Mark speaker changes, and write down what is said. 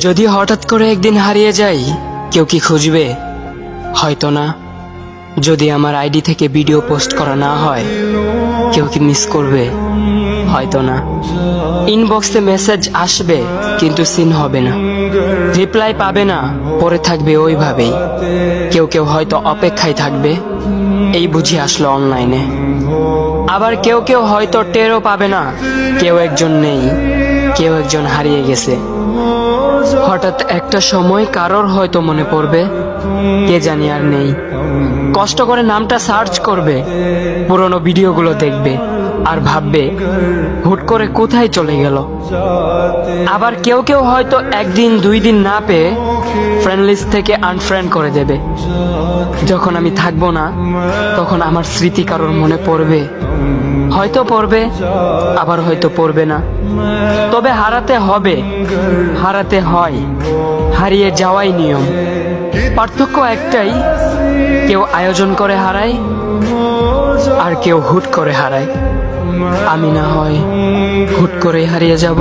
Speaker 1: যদি হঠাৎ করে একদিন হারিয়ে যাই, কেউ কি খুঁজবে? হয়তো না। যদি আমার আইডি থেকে ভিডিও পোস্ট করা না হয়, কেউ কি মিস করবে? হয়তো না। ইনবক্সে মেসেজ আসবে কিন্তু সিন হবে না, রিপ্লাই পাবে না, পরে থাকবে ওইভাবেই। কেউ কেউ হয়তো অপেক্ষায় থাকবে, এই বুঝি আসলো অনলাইনে। আবার কেউ কেউ হয়তো টেরও পাবে না, কেউ একজন নেই, কেউ একজন হারিয়ে গেছে। হঠাৎ একটা সময় কারোর হয়তো মনে পড়বে, কে জানি আর নেই। কষ্ট করে নামটা সার্চ করবে, পুরনো ভিডিওগুলো দেখবে আর ভাববে হুট করে কোথায় চলে গেল। আবার কেউ কেউ হয়তো একদিন দুই দিন না পেয়ে ফ্রেন্ড লিস্ট থেকে আনফ্রেন্ড করে দেবে। যখন আমি থাকবো না, তখন আমার স্মৃতি কারোর মনে পড়বে, হয়তো পড়বে, আবার হয়তো পড়বে না। তবে হারাতে হবে, হারাতে হয়, হারিয়ে যাওয়াই নিয়ম। পার্থক্য একটাই, কেউ আয়োজন করে হারায় আর কেউ হুট করে হারায়। আমি না হয় হুট করে হারিয়ে যাব।